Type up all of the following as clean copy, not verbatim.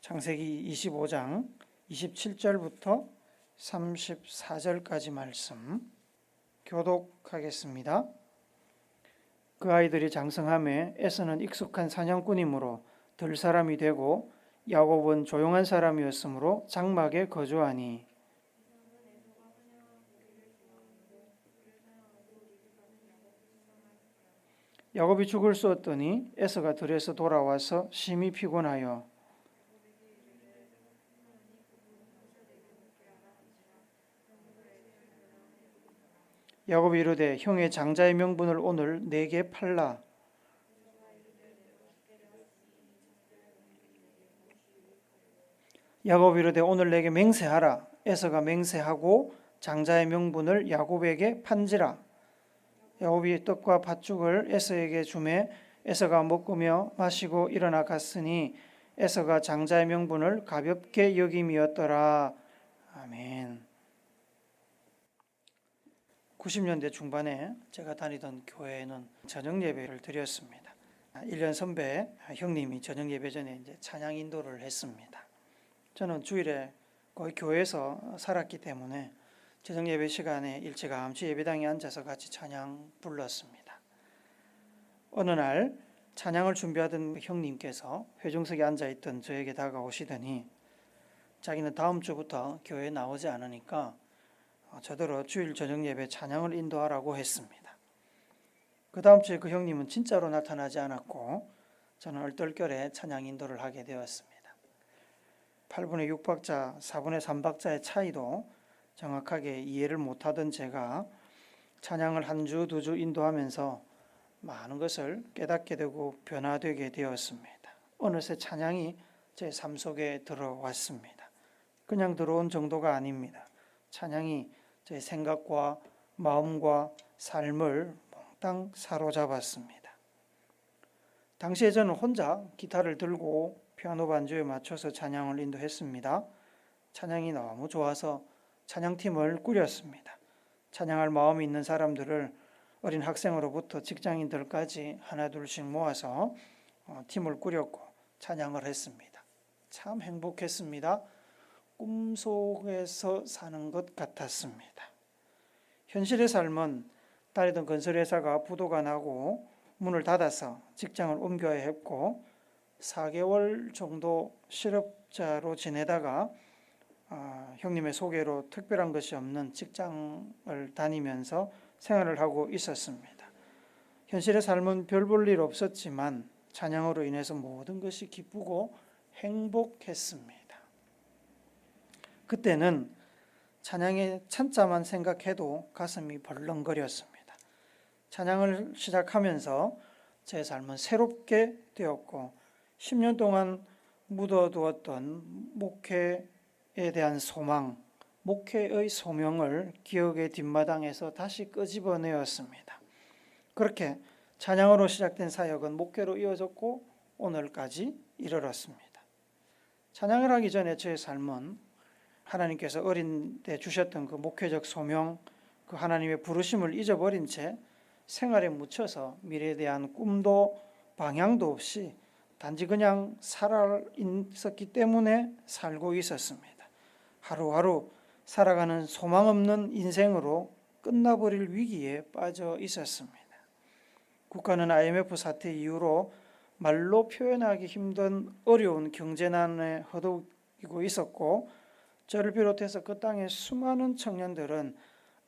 창세기 25장 27절부터 34절까지 말씀 교독하겠습니다. 그 아이들이 장성함에 에서는 익숙한 사냥꾼이므로 들사람이 되고 야곱은 조용한 사람이었으므로 장막에 거주하니 야곱이 죽을 쏘았더니 에서가 들에서 돌아와서 심히 피곤하여 야곱이 이르되 형의 장자의 명분을 오늘 내게 팔라. 야곱이 이르되 오늘 내게 맹세하라. 에서가 맹세하고 장자의 명분을 야곱에게 판지라. 야곱이 떡과 팥죽을 에서에게 주매 에서가 먹으며 마시고 일어나 갔으니 에서가 장자의 명분을 가볍게 여김이었더라. 아멘. 90년대 중반에 제가 다니던 교회에는 저녁 예배를 드렸습니다. 1년 선배 형님이 저녁 예배 전에 이제 찬양 인도를 했습니다. 저는 주일에 거의 교회에서 살았기 때문에 저녁 예배 시간에 일찌감치 예배당에 앉아서 같이 찬양 불렀습니다. 어느 날 찬양을 준비하던 형님께서 회중석에 앉아있던 저에게 다가오시더니 자기는 다음 주부터 교회에 나오지 않으니까 저더러 주일 저녁 예배 찬양을 인도하라고 했습니다. 그 다음 주에 그 형님은 진짜로 나타나지 않았고 저는 얼떨결에 찬양 인도를 하게 되었습니다. 8분의 6박자, 4분의 3박자의 차이도 정확하게 이해를 못하던 제가 찬양을 한 주, 두 주 인도하면서 많은 것을 깨닫게 되고 변화되게 되었습니다. 어느새 찬양이 제 삶 속에 들어왔습니다. 그냥 들어온 정도가 아닙니다. 찬양이 제 생각과 마음과 삶을 몽땅 사로잡았습니다. 당시에 저는 혼자 기타를 들고 피아노 반주에 맞춰서 찬양을 인도했습니다. 찬양이 너무 좋아서 찬양팀을 꾸렸습니다. 찬양할 마음이 있는 사람들을 어린 학생으로부터 직장인들까지 하나 둘씩 모아서 팀을 꾸렸고 찬양을 했습니다. 참 행복했습니다. 꿈속에서 사는 것 같았습니다. 현실의 삶은 다니던 건설회사가 부도가 나고 문을 닫아서 직장을 옮겨야 했고 4개월 정도 실업자로 지내다가 형님의 소개로 특별한 것이 없는 직장을 다니면서 생활을 하고 있었습니다. 현실의 삶은 별 볼 일 없었지만 찬양으로 인해서 모든 것이 기쁘고 행복했습니다. 그때는 찬양의 찬자만 생각해도 가슴이 벌렁거렸습니다. 찬양을 시작하면서 제 삶은 새롭게 되었고 10년 동안 묻어두었던 목회에 대한 소망, 목회의 소명을 기억의 뒷마당에서 다시 끄집어내었습니다. 그렇게 찬양으로 시작된 사역은 목회로 이어졌고 오늘까지 이르렀습니다. 찬양을 하기 전에 제 삶은 하나님께서 어린 때 주셨던 그 목회적 소명, 그 하나님의 부르심을 잊어버린 채 생활에 묻혀서 미래에 대한 꿈도 방향도 없이 단지 그냥 살아 있었기 때문에 살고 있었습니다. 하루하루 살아가는 소망 없는 인생으로 끝나버릴 위기에 빠져 있었습니다. 국가는 IMF 사태 이후로 말로 표현하기 힘든 어려운 경제난에 허덕이고 있었고 저를 비롯해서 그 땅의 수많은 청년들은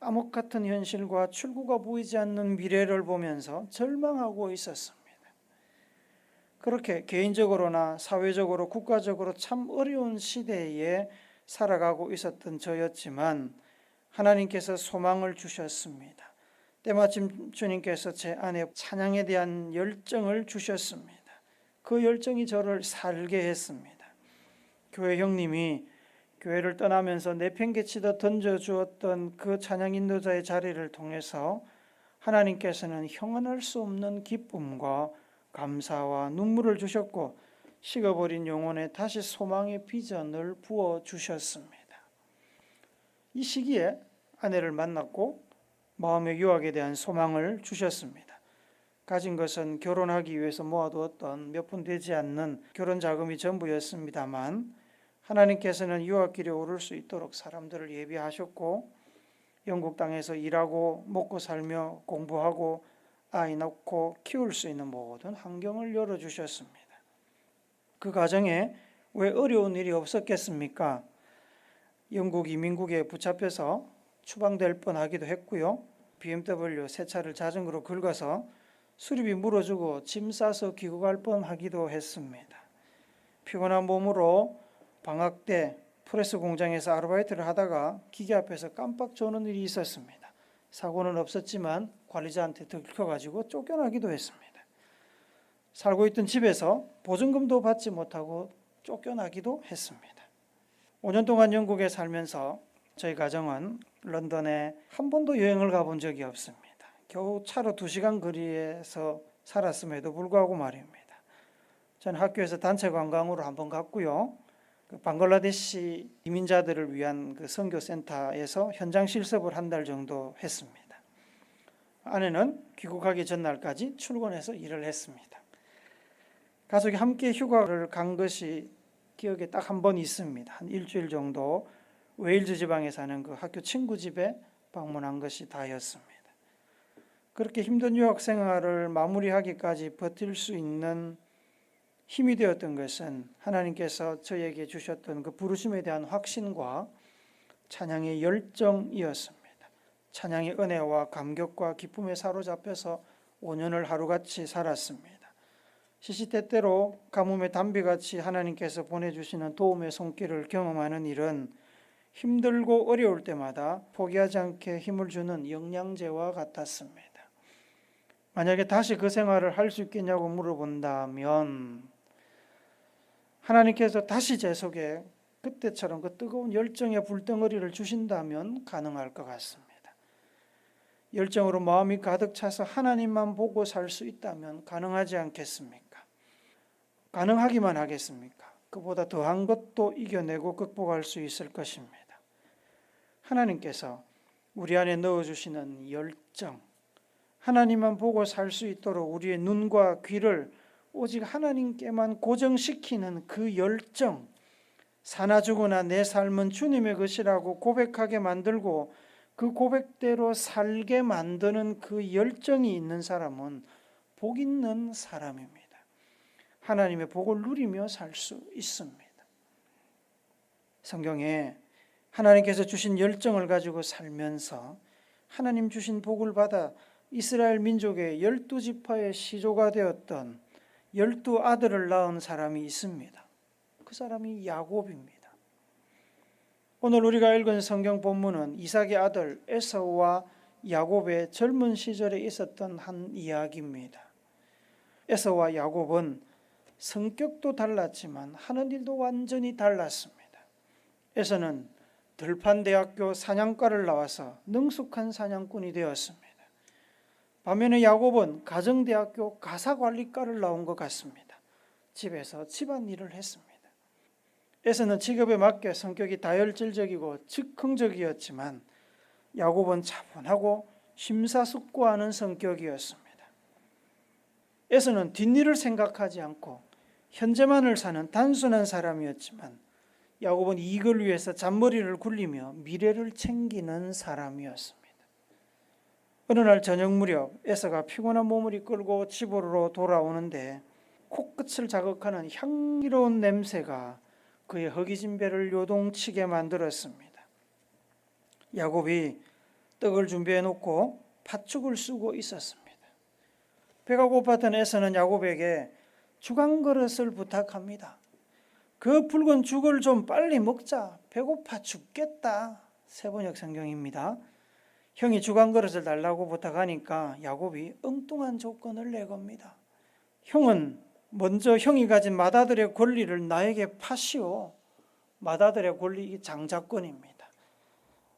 암흑 같은 현실과 출구가 보이지 않는 미래를 보면서 절망하고 있었습니다. 그렇게 개인적으로나 사회적으로 국가적으로 참 어려운 시대에 살아가고 있었던 저였지만 하나님께서 소망을 주셨습니다. 때마침 주님께서 제 안에 찬양에 대한 열정을 주셨습니다. 그 열정이 저를 살게 했습니다. 교회 형님이 교회를 떠나면서 내팽개치듯 던져주었던 그 찬양 인도자의 자리를 통해서 하나님께서는 형언할 수 없는 기쁨과 감사와 눈물을 주셨고 식어버린 영혼에 다시 소망의 비전을 부어주셨습니다. 이 시기에 아내를 만났고 마음의 유학에 대한 소망을 주셨습니다. 가진 것은 결혼하기 위해서 모아두었던 몇 푼 되지 않는 결혼 자금이 전부였습니다만 하나님께서는 유학길에 오를 수 있도록 사람들을 예비하셨고 영국 땅에서 일하고 먹고 살며 공부하고 아이 낳고 키울 수 있는 모든 환경을 열어주셨습니다. 그 과정에 왜 어려운 일이 없었겠습니까? 영국 이민국에 붙잡혀서 추방될 뻔하기도 했고요. BMW 새 차를 자전거로 긁어서 수리비 물어주고 짐 싸서 귀국할 뻔하기도 했습니다. 피곤한 몸으로 방학 때 프레스 공장에서 아르바이트를 하다가 기계 앞에서 깜빡 조는 일이 있었습니다. 사고는 없었지만 관리자한테 들켜가지고 쫓겨나기도 했습니다. 살고 있던 집에서 보증금도 받지 못하고 쫓겨나기도 했습니다. 5년 동안 영국에 살면서 저희 가정은 런던에 한 번도 여행을 가본 적이 없습니다. 겨우 차로 2시간 거리에서 살았음에도 불구하고 말입니다. 저는 학교에서 단체 관광으로 한번 갔고요. 방글라데시 이민자들을 위한 그 선교센터에서 현장 실습을 한 달 정도 했습니다. 아내는 귀국하기 전날까지 출근해서 일을 했습니다. 가족이 함께 휴가를 간 것이 기억에 딱 한 번 있습니다. 한 일주일 정도 웨일즈 지방에 사는 그 학교 친구 집에 방문한 것이 다였습니다. 그렇게 힘든 유학 생활을 마무리하기까지 버틸 수 있는 힘이 되었던 것은 하나님께서 저에게 주셨던 그 부르심에 대한 확신과 찬양의 열정이었습니다. 찬양의 은혜와 감격과 기쁨에 사로잡혀서 5년을 하루같이 살았습니다. 시시때때로 가뭄의 단비같이 하나님께서 보내주시는 도움의 손길을 경험하는 일은 힘들고 어려울 때마다 포기하지 않게 힘을 주는 영양제와 같았습니다. 만약에 다시 그 생활을 할 수 있겠냐고 물어본다면 하나님께서 다시 제 속에 그때처럼 그 뜨거운 열정의 불덩어리를 주신다면 가능할 것 같습니다. 열정으로 마음이 가득 차서 하나님만 보고 살 수 있다면 가능하지 않겠습니까? 가능하기만 하겠습니까? 그보다 더한 것도 이겨내고 극복할 수 있을 것입니다. 하나님께서 우리 안에 넣어주시는 열정, 하나님만 보고 살 수 있도록 우리의 눈과 귀를 오직 하나님께만 고정시키는 그 열정, 사나 죽으나 내 삶은 주님의 것이라고 고백하게 만들고 그 고백대로 살게 만드는 그 열정이 있는 사람은 복 있는 사람입니다. 하나님의 복을 누리며 살 수 있습니다. 성경에 하나님께서 주신 열정을 가지고 살면서 하나님 주신 복을 받아 이스라엘 민족의 12지파의 시조가 되었던 12아들을 낳은 사람이 있습니다. 그 사람이 야곱입니다. 오늘 우리가 읽은 성경 본문은 이삭의 아들 에사우와 야곱의 젊은 시절에 있었던 한 이야기입니다. 에사우와 야곱은 성격도 달랐지만 하는 일도 완전히 달랐습니다. 에서는 들판대학교 사냥과를 나와서 능숙한 사냥꾼이 되었습니다. 반면에 야곱은 가정대학교 가사관리과를 나온 것 같습니다. 집에서 집안일을 했습니다. 에서는 직업에 맞게 성격이 다혈질적이고 즉흥적이었지만 야곱은 차분하고 심사숙고하는 성격이었습니다. 에서는 뒷일을 생각하지 않고 현재만을 사는 단순한 사람이었지만 야곱은 이익을 위해서 잔머리를 굴리며 미래를 챙기는 사람이었습니다. 어느 날 저녁 무렵 에서가 피곤한 몸을 이끌고 집으로 돌아오는데 코끝을 자극하는 향기로운 냄새가 그의 허기진 배를 요동치게 만들었습니다. 야곱이 떡을 준비해 놓고 팥죽을 쓰고 있었습니다. 배가 고팠던 에서는 야곱에게 죽 한 그릇을 부탁합니다. 그 붉은 죽을 좀 빨리 먹자. 배고파 죽겠다. 세번역 성경입니다. 형이 죽 한 그릇을 달라고 부탁하니까 야곱이 엉뚱한 조건을 내겁니다. 형은 먼저 형이 가진 맏아들의 권리를 나에게 파시오. 맏아들의 권리 장자권입니다.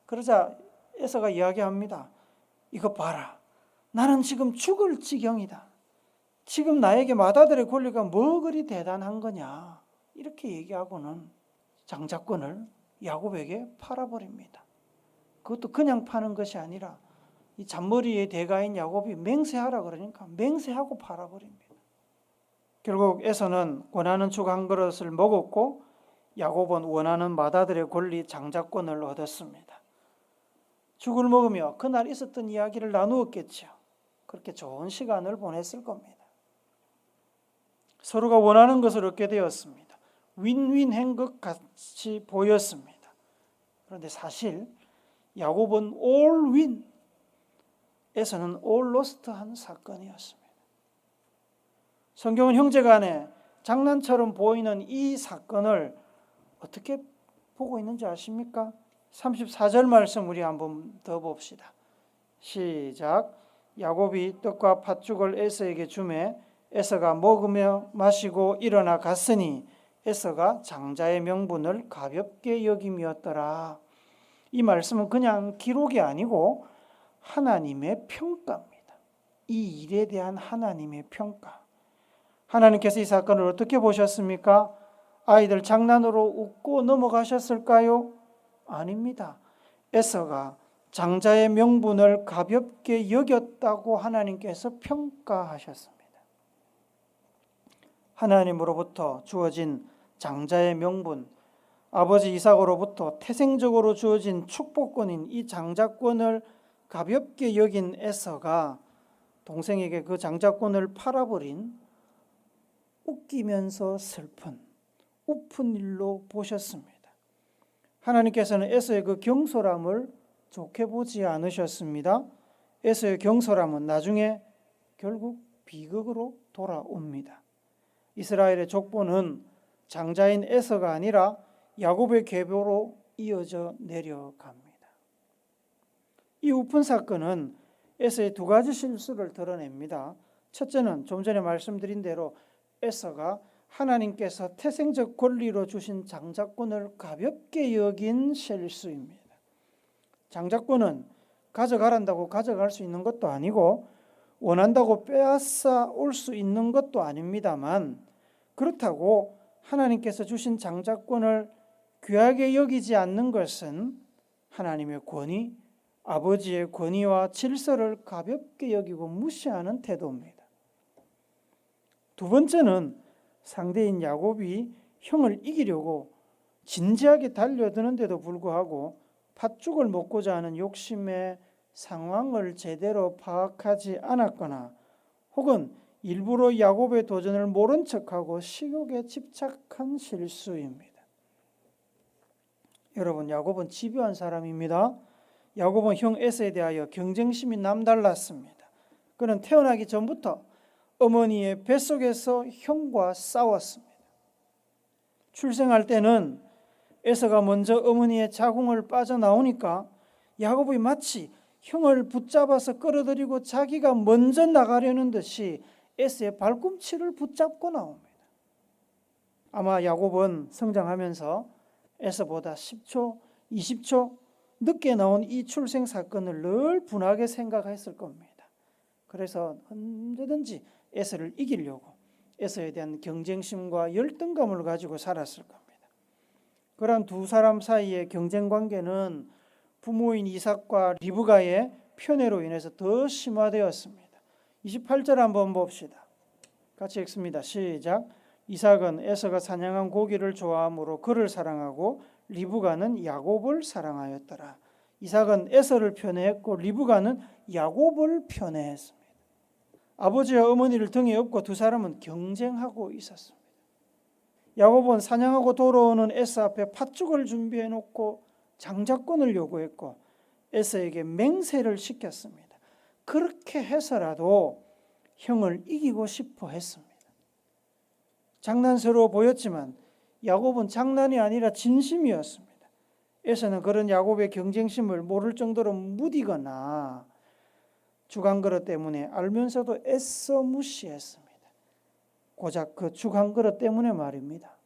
그러자 에서가 이야기합니다. 이거 봐라. 나는 지금 죽을 지경이다. 지금 나에게 맏아들의 권리가 뭐 그리 대단한 거냐. 이렇게 얘기하고는 장자권을 야곱에게 팔아버립니다. 그것도 그냥 파는 것이 아니라 이 잔머리의 대가인 야곱이 맹세하라 그러니까 맹세하고 팔아버립니다. 결국 에서는 원하는 죽 한 그릇을 먹었고 야곱은 원하는 맏아들의 권리 장자권을 얻었습니다. 죽을 먹으며 그날 있었던 이야기를 나누었겠죠. 그렇게 좋은 시간을 보냈을 겁니다. 서로가 원하는 것을 얻게 되었습니다. 윈윈한 것 같이 보였습니다. 그런데 사실 야곱은 all win, 에서는 all lost한 사건이었습니다. 성경은 형제간에 장난처럼 보이는 이 사건을 어떻게 보고 있는지 아십니까? 34절 말씀 우리 한번 더 봅시다. 시작. 야곱이 떡과 팥죽을 에서에게 주매 에서가 먹으며 마시고 일어나 갔으니 에서가 장자의 명분을 가볍게 여김이었더라. 이 말씀은 그냥 기록이 아니고 하나님의 평가입니다. 이 일에 대한 하나님의 평가. 하나님께서 이 사건을 어떻게 보셨습니까? 아이들 장난으로 웃고 넘어가셨을까요? 아닙니다. 에서가 장자의 명분을 가볍게 여겼다고 하나님께서 평가하셨습니다. 하나님으로부터 주어진 장자의 명분, 아버지 이삭으로부터 태생적으로 주어진 축복권인 이 장자권을 가볍게 여긴 에서가 동생에게 그 장자권을 팔아버린 웃기면서 슬픈 우픈 일로 보셨습니다. 하나님께서는 에서의 그 경솔함을 좋게 보지 않으셨습니다. 에서의 경솔함은 나중에 결국 비극으로 돌아옵니다. 이스라엘의 족보는 장자인 에서가 아니라 야곱의 계보로 이어져 내려갑니다. 이 우픈 사건은 에서의 두 가지 실수를 드러냅니다. 첫째는 좀 전에 말씀드린 대로 에서가 하나님께서 태생적 권리로 주신 장자권을 가볍게 여긴 실수입니다. 장자권은 가져가란다고 가져갈 수 있는 것도 아니고 원한다고 빼앗아 올 수 있는 것도 아닙니다만 그렇다고 하나님께서 주신 장자권을 귀하게 여기지 않는 것은 하나님의 권위, 아버지의 권위와 질서를 가볍게 여기고 무시하는 태도입니다. 두 번째는 상대인 야곱이 형을 이기려고 진지하게 달려드는데도 불구하고 팥죽을 먹고자 하는 욕심에 상황을 제대로 파악하지 않았거나 혹은 일부러 야곱의 도전을 모른 척하고 식욕에 집착한 실수입니다. 여러분, 야곱은 집요한 사람입니다. 야곱은 형 에서에 대하여 경쟁심이 남달랐습니다. 그는 태어나기 전부터 어머니의 뱃속에서 형과 싸웠습니다. 출생할 때는 에서가 먼저 어머니의 자궁을 빠져나오니까 야곱이 마치 형을 붙잡아서 끌어들이고 자기가 먼저 나가려는 듯이 에서의 발꿈치를 붙잡고 나옵니다. 아마 야곱은 성장하면서 에서보다 10초, 20초 늦게 나온 이 출생 사건을 늘 분하게 생각했을 겁니다. 그래서 언제든지 에서를 이기려고 에서에 대한 경쟁심과 열등감을 가지고 살았을 겁니다. 그런 두 사람 사이의 경쟁 관계는 부모인 이삭과 리브가의 편애로 인해서 더 심화되었습니다. 28절 한번 봅시다. 같이 읽습니다. 시작. 이삭은 에서가 사냥한 고기를 좋아하므로 그를 사랑하고 리브가는 야곱을 사랑하였더라. 이삭은 에서를 편애했고 리브가는 야곱을 편애했습니다. 아버지와 어머니를 등에 업고 두 사람은 경쟁하고 있었습니다. 야곱은 사냥하고 돌아오는 에서 앞에 팥죽을 준비해 놓고 장자권을 요구했고 에서에게 맹세를 시켰습니다. 그렇게 해서라도 형을 이기고 싶어 했습니다. 장난스러워 보였지만 야곱은 장난이 아니라 진심이었습니다. 에서는 그런 야곱의 경쟁심을 모를 정도로 무디거나 죽 한 그릇 때문에 알면서도 애써 무시했습니다. 고작 그 죽 한 그릇 때문에 말입니다.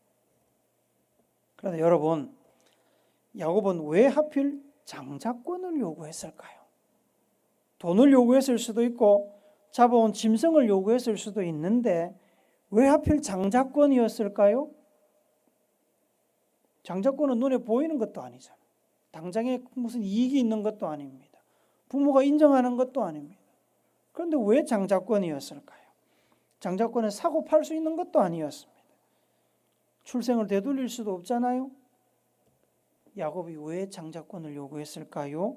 그런데 여러분, 야곱은 왜 하필 장자권을 요구했을까요? 돈을 요구했을 수도 있고 잡아온 짐승을 요구했을 수도 있는데 왜 하필 장자권이었을까요? 장자권은 눈에 보이는 것도 아니잖아요. 당장에 무슨 이익이 있는 것도 아닙니다. 부모가 인정하는 것도 아닙니다. 그런데 왜 장자권이었을까요? 장자권은 사고 팔 수 있는 것도 아니었습니다. 출생을 되돌릴 수도 없잖아요. 야곱이 왜 장자권을 요구했을까요?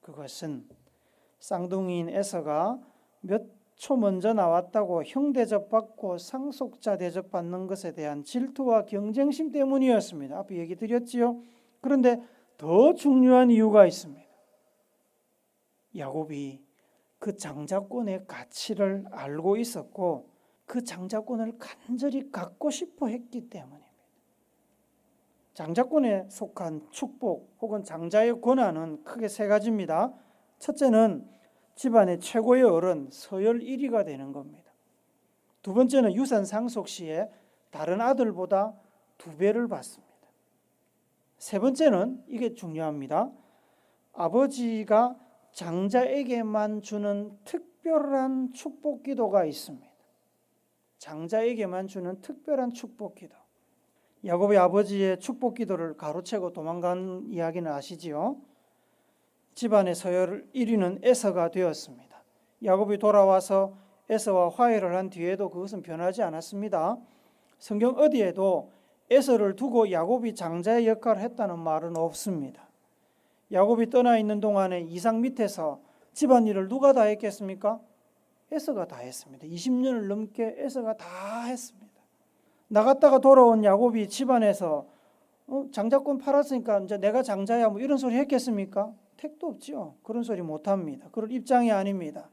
그것은 쌍둥이인 에서가 몇 초 먼저 나왔다고 형 대접받고 상속자 대접받는 것에 대한 질투와 경쟁심 때문이었습니다. 앞에 얘기 드렸지요. 그런데 더 중요한 이유가 있습니다. 야곱이 그 장자권의 가치를 알고 있었고 그 장자권을 간절히 갖고 싶어 했기 때문입니다. 장자권에 속한 축복 혹은 장자의 권한은 크게 세 가지입니다. 첫째는 집안의 최고의 어른 서열 1위가 되는 겁니다. 두 번째는 유산 상속 시에 다른 아들보다 2배를 받습니다. 세 번째는 이게 중요합니다. 아버지가 장자에게만 주는 특별한 축복 기도가 있습니다. 장자에게만 주는 특별한 축복 기도. 야곱의 아버지의 축복 기도를 가로채고 도망간 이야기는 아시지요? 집안의 서열 1위는 에서가 되었습니다. 야곱이 돌아와서 에서와 화해를 한 뒤에도 그것은 변하지 않았습니다. 성경 어디에도 에서를 두고 야곱이 장자의 역할을 했다는 말은 없습니다. 야곱이 떠나 있는 동안에 이삭 밑에서 집안일을 누가 다 했겠습니까? 에서가 다 했습니다. 20년을 넘게 에서가 다 했습니다. 나갔다가 돌아온 야곱이 집안에서 장자권 팔았으니까 이제 내가 장자야 뭐 이런 소리 했겠습니까? 택도 없죠. 그런 소리 못합니다. 그런 입장이 아닙니다.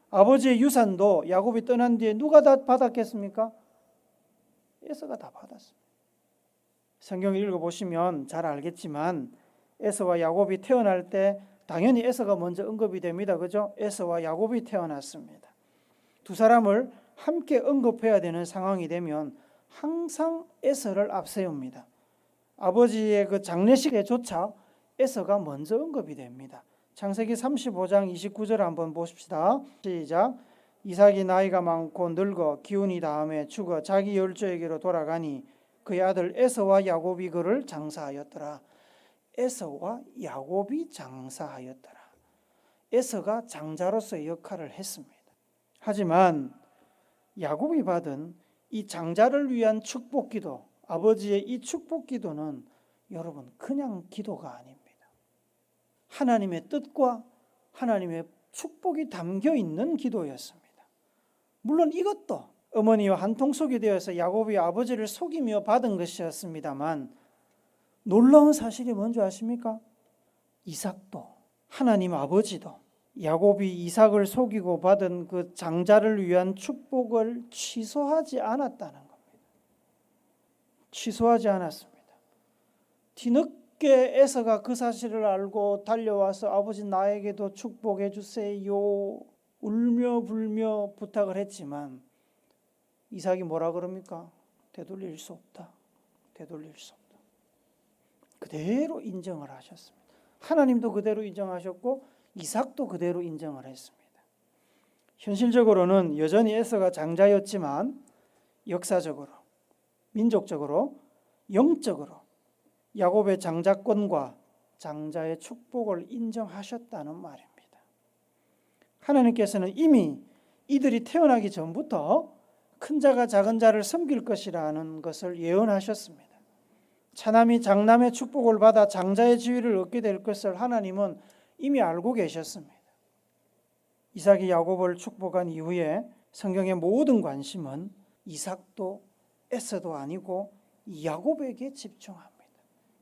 아버지의 유산도 야곱이 떠난 뒤에 누가 다 받았겠습니까? 에서가 다 받았습니다. 성경을 읽어보시면 잘 알겠지만 에서와 야곱이 태어날 때 당연히 에서가 먼저 언급이 됩니다. 그죠? 에서와 야곱이 태어났습니다. 두 사람을 함께 언급해야 되는 상황이 되면 항상 에서를 앞세웁니다. 아버지의 그 장례식에조차 에서가 먼저 언급이 됩니다. 창세기 35장 29절 한번 보십시다. 시작. 이삭이 나이가 많고 늙어 기운이 다함에 죽어 자기 열조에게로 돌아가니 그의 아들 에서와 야곱이 그를 장사하였더라. 에서와 야곱이 장사하였더라. 에서가 장자로서의 역할을 했습니다. 하지만 야곱이 받은 이 장자를 위한 축복기도, 아버지의 이 축복기도는 여러분 그냥 기도가 아닙니다. 하나님의 뜻과 하나님의 축복이 담겨 있는 기도였습니다. 물론 이것도 어머니와 한통속이 되어서 야곱이 아버지를 속이며 받은 것이었습니다만 놀라운 사실이 뭔지 아십니까? 이삭도 하나님 아버지도 야곱이 이삭을 속이고 받은 그 장자를 위한 축복을 취소하지 않았다는 겁니다. 취소하지 않았습니다. 뒤늦게 에서가 그 사실을 알고 달려와서 아버지 나에게도 축복해 주세요 울며 불며 부탁을 했지만 이삭이 뭐라 그럽니까? 되돌릴 수 없다. 되돌릴 수 없다. 그대로 인정을 하셨습니다. 하나님도 그대로 인정하셨고 이삭도 그대로 인정을 했습니다. 현실적으로는 여전히 에서가 장자였지만 역사적으로, 민족적으로, 영적으로 야곱의 장자권과 장자의 축복을 인정하셨다는 말입니다. 하나님께서는 이미 이들이 태어나기 전부터 큰 자가 작은 자를 섬길 것이라는 것을 예언하셨습니다. 차남이 장남의 축복을 받아 장자의 지위를 얻게 될 것을 하나님은 이미 알고 계셨습니다. 이삭이 야곱을 축복한 이후에 성경의 모든 관심은 이삭도 에서도 아니고 야곱에게 집중합니다.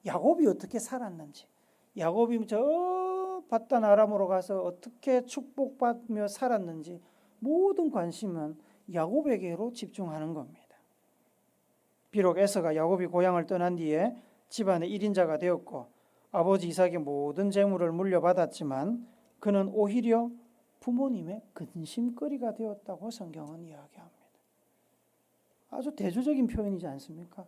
야곱이 어떻게 살았는지, 야곱이 저 바단 아람으로 가서 어떻게 축복받며 살았는지 모든 관심은 야곱에게로 집중하는 겁니다. 비록 에서가 야곱이 고향을 떠난 뒤에 집안의 1인자가 되었고 아버지 이삭의 모든 재물을 물려받았지만 그는 오히려 부모님의 근심거리가 되었다고 성경은 이야기합니다. 아주 대조적인 표현이지 않습니까?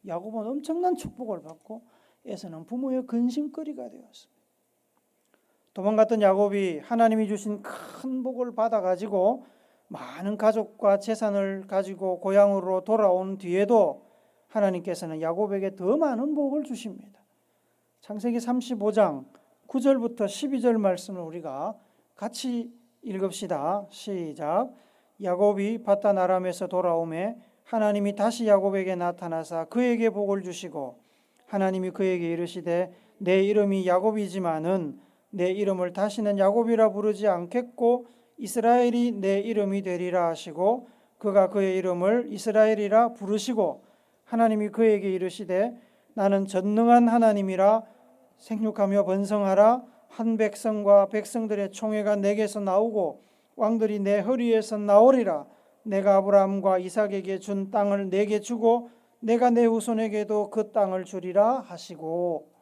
야곱은 엄청난 축복을 받고 에서는 부모의 근심거리가 되었습니다. 도망갔던 야곱이 하나님이 주신 큰 복을 받아가지고 많은 가족과 재산을 가지고 고향으로 돌아온 뒤에도 하나님께서는 야곱에게 더 많은 복을 주십니다. 창세기 35장 9절부터 12절 말씀을 우리가 같이 읽읍시다. 시작. 야곱이 바단 아람에서 돌아오매 하나님이 다시 야곱에게 나타나사 그에게 복을 주시고 하나님이 그에게 이르시되 내 이름이 야곱이지만은 내 이름을 다시는 야곱이라 부르지 않겠고 이스라엘이 내 이름이 되리라 하시고 그가 그의 이름을 이스라엘이라 부르시고 하나님이 그에게 이르시되 나는 전능한 하나님이라 생육하며 번성하라 한 백성과 백성들의 총회가 내게서 나오고 왕들이 내 허리에서 나오리라 내가 아브라함과 이삭에게 준 땅을 내게 주고 내가 내 후손에게도 그 땅을 주리라 하시고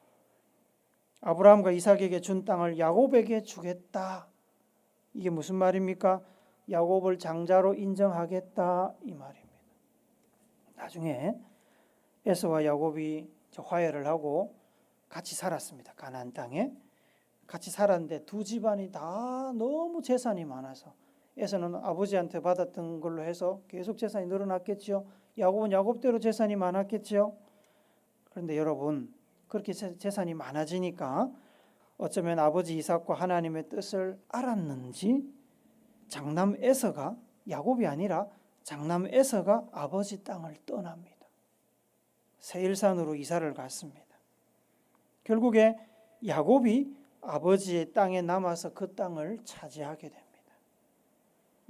아브라함과 이삭에게 준 땅을 야곱에게 주겠다. 이게 무슨 말입니까? 야곱을 장자로 인정하겠다 이 말입니다. 나중에 에서와 야곱이 화해를 하고 같이 살았습니다. 가나안 땅에 같이 살았는데 두 집안이 다 너무 재산이 많아서 에서는 아버지한테 받았던 걸로 해서 계속 재산이 늘어났겠죠. 야곱은 야곱대로 재산이 많았겠죠. 그런데 여러분 그렇게 재산이 많아지니까 어쩌면 아버지 이삭과 하나님의 뜻을 알았는지 장남 에서가 야곱이 아니라 장남 에서가 아버지 땅을 떠납니다. 세일산으로 이사를 갔습니다. 결국에 야곱이 아버지의 땅에 남아서 그 땅을 차지하게 됩니다.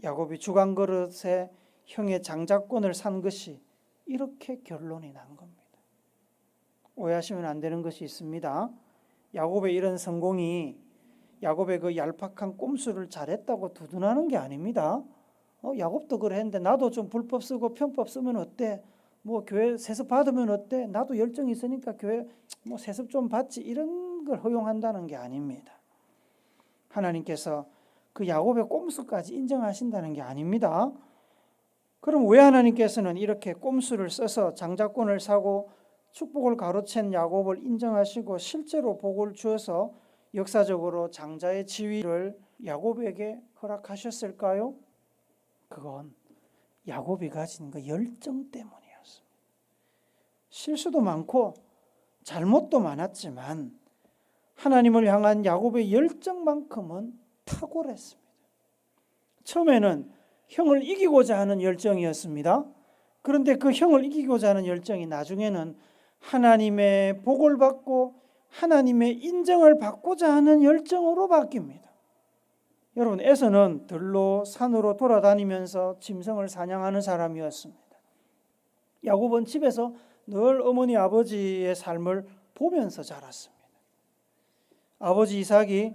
야곱이 주간 그릇에 형의 장자권을 산 것이 이렇게 결론이 난 겁니다. 오해하시면 안 되는 것이 있습니다. 야곱의 이런 성공이 야곱의 그 얄팍한 꼼수를 잘했다고 두둔하는 게 아닙니다. 야곱도 그랬는데 나도 좀 불법 쓰고 편법 쓰면 어때? 뭐 교회 세습 받으면 어때? 나도 열정이 있으니까 교회 뭐 세습 좀 받지 이런 걸 허용한다는 게 아닙니다. 하나님께서 그 야곱의 꼼수까지 인정하신다는 게 아닙니다. 그럼 왜 하나님께서는 이렇게 꼼수를 써서 장자권을 사고 축복을 가로챈 야곱을 인정하시고 실제로 복을 주어서 역사적으로 장자의 지위를 야곱에게 허락하셨을까요? 그건 야곱이 가진 그 열정 때문이었습니다. 실수도 많고 잘못도 많았지만 하나님을 향한 야곱의 열정만큼은 탁월했습니다. 처음에는 형을 이기고자 하는 열정이었습니다. 그런데 그 형을 이기고자 하는 열정이 나중에는 하나님의 복을 받고 하나님의 인정을 받고자 하는 열정으로 바뀝니다. 여러분, 에서는 들로 산으로 돌아다니면서 짐승을 사냥하는 사람이었습니다. 야곱은 집에서 늘 어머니 아버지의 삶을 보면서 자랐습니다. 아버지 이삭이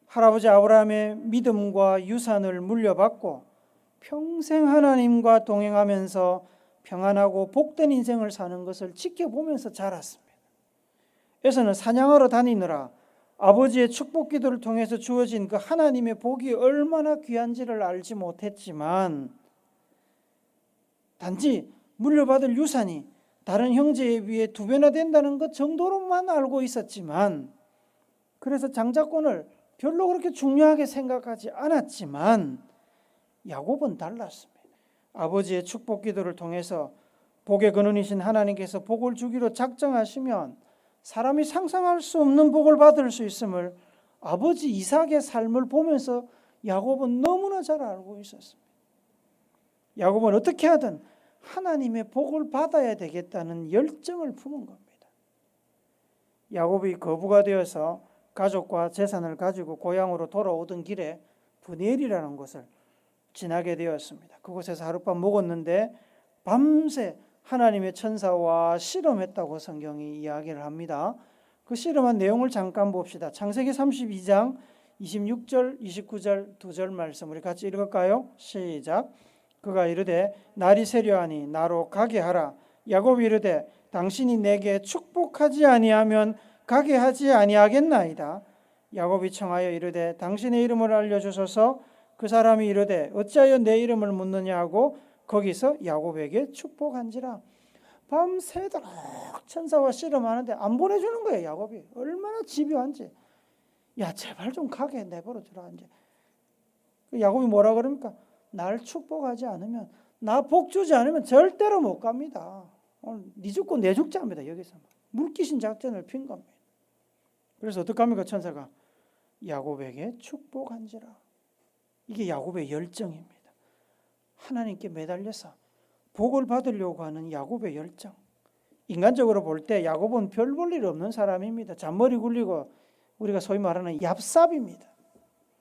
할아버지 아브라함의 믿음과 유산을 물려받고 평생 하나님과 동행하면서 평안하고 복된 인생을 사는 것을 지켜보면서 자랐습니다. 에서는 사냥하러 다니느라 아버지의 축복 기도를 통해서 주어진 그 하나님의 복이 얼마나 귀한지를 알지 못했지만 단지 물려받을 유산이 다른 형제에 비해 2배나 된다는 것 정도로만 알고 있었지만 그래서 장자권을 별로 그렇게 중요하게 생각하지 않았지만 야곱은 달랐습니다. 아버지의 축복 기도를 통해서 복의 근원이신 하나님께서 복을 주기로 작정하시면 사람이 상상할 수 없는 복을 받을 수 있음을 아버지 이삭의 삶을 보면서 야곱은 너무나 잘 알고 있었습니다. 야곱은 어떻게 하든 하나님의 복을 받아야 되겠다는 열정을 품은 겁니다. 야곱이 거부가 되어서 가족과 재산을 가지고 고향으로 돌아오던 길에 브니엘이라는 곳을 지나게 되었습니다. 그곳에서 하룻밤 묵었는데 밤새 하나님의 천사와 씨름했다고 성경이 이야기를 합니다. 그 씨름한 내용을 잠깐 봅시다. 창세기 32장 26절 29절 2절 말씀 우리 같이 읽을까요? 시작. 그가 이르되 날이 세려하니 나로 가게 하라. 야곱이 이르되 당신이 내게 축복하지 아니하면 가게 하지 아니하겠나이다. 야곱이 청하여 이르되 당신의 이름을 알려주소서. 그 사람이 이르되 어찌하여 내 이름을 묻느냐 하고 거기서 야곱에게 축복한지라. 밤새도록 천사와 씨름하는데 안 보내주는 거예요. 야곱이 얼마나 집요한지. 야 제발 좀 가게 내버려두라. 이제 야곱이 뭐라 그럽니까? 날 축복하지 않으면 나 복 주지 않으면 절대로 못 갑니다. 오늘 네 죽고 내 죽자 합니다. 여기서 물귀신 작전을 핀 겁니다. 그래서 어떡합니까? 천사가 야곱에게 축복한지라. 이게 야곱의 열정입니다. 하나님께 매달려서 복을 받으려고 하는 야곱의 열정. 인간적으로 볼 때 야곱은 별 볼 일 없는 사람입니다. 잔머리 굴리고 우리가 소위 말하는 얍삽입니다.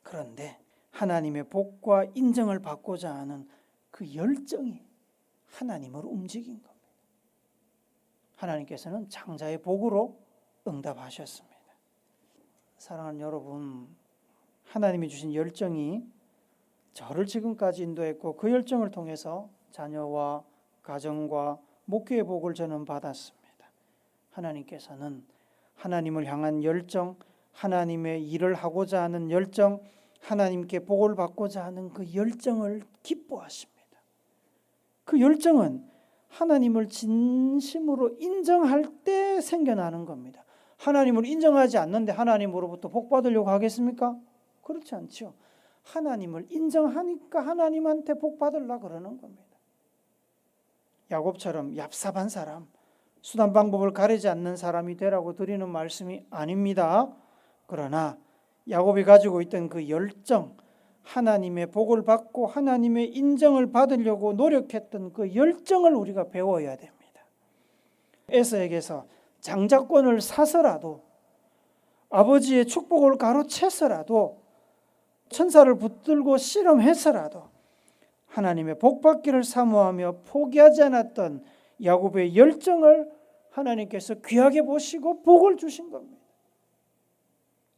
그런데 하나님의 복과 인정을 받고자 하는 그 열정이 하나님을 움직인 겁니다. 하나님께서는 장자의 복으로 응답하셨습니다. 사랑하는 여러분, 하나님이 주신 열정이 저를 지금까지 인도했고 그 열정을 통해서 자녀와 가정과 목회의 복을 저는 받았습니다. 하나님께서는 하나님을 향한 열정, 하나님의 일을 하고자 하는 열정, 하나님께 복을 받고자 하는 그 열정을 기뻐하십니다. 그 열정은 하나님을 진심으로 인정할 때 생겨나는 겁니다. 하나님을 인정하지 않는데 하나님으로부터 복 받으려고 하겠습니까? 그렇지 않죠. 하나님을 인정하니까 하나님한테 복 받으려고 그러는 겁니다. 야곱처럼 얍삽한 사람, 수단 방법을 가리지 않는 사람이 되라고 드리는 말씀이 아닙니다. 그러나 야곱이 가지고 있던 그 열정, 하나님의 복을 받고 하나님의 인정을 받으려고 노력했던 그 열정을 우리가 배워야 됩니다. 에서에게서 장자권을 사서라도, 아버지의 축복을 가로채서라도, 천사를 붙들고 실험해서라도 하나님의 복 받기를 사모하며 포기하지 않았던 야곱의 열정을 하나님께서 귀하게 보시고 복을 주신 겁니다.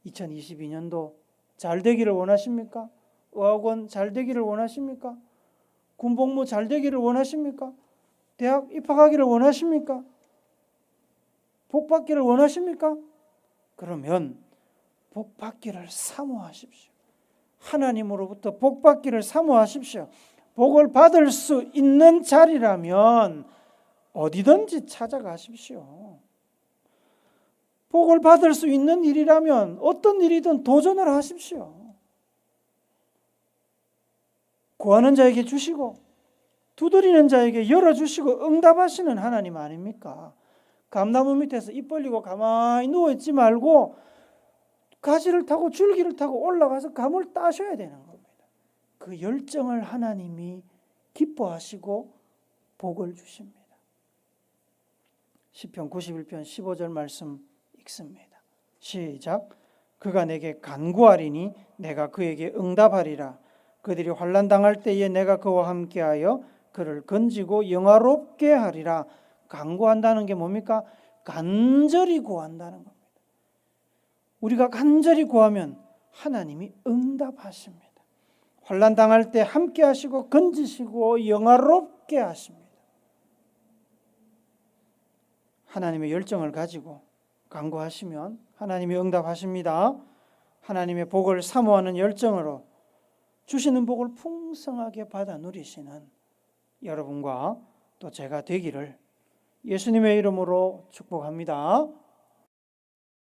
2022년도 잘 되기를 원하십니까? 의학원 잘 되기를 원하십니까? 군복무 잘 되기를 원하십니까? 대학 입학하기를 원하십니까? 복 받기를 원하십니까? 그러면 복 받기를 사모하십시오. 하나님으로부터 복 받기를 사모하십시오. 복을 받을 수 있는 자리라면 어디든지 찾아가십시오. 복을 받을 수 있는 일이라면 어떤 일이든 도전을 하십시오. 구하는 자에게 주시고 두드리는 자에게 열어주시고 응답하시는 하나님 아닙니까? 감나무 밑에서 입 벌리고 가만히 누워있지 말고 가지를 타고 줄기를 타고 올라가서 감을 따셔야 되는 겁니다. 그 열정을 하나님이 기뻐하시고 복을 주십니다. 시편 91편 15절 말씀 읽습니다. 시작. 그가 내게 간구하리니 내가 그에게 응답하리라. 그들이 환난 당할 때에 내가 그와 함께하여 그를 건지고 영화롭게 하리라. 간구한다는 게 뭡니까? 간절히 구한다는 겁니다. 우리가 간절히 구하면 하나님이 응답하십니다. 환난 당할 때 함께 하시고 건지시고 영화롭게 하십니다. 하나님의 열정을 가지고 간구하시면 하나님이 응답하십니다. 하나님의 복을 사모하는 열정으로 주시는 복을 풍성하게 받아 누리시는 여러분과 또 제가 되기를 예수님의 이름으로 축복합니다.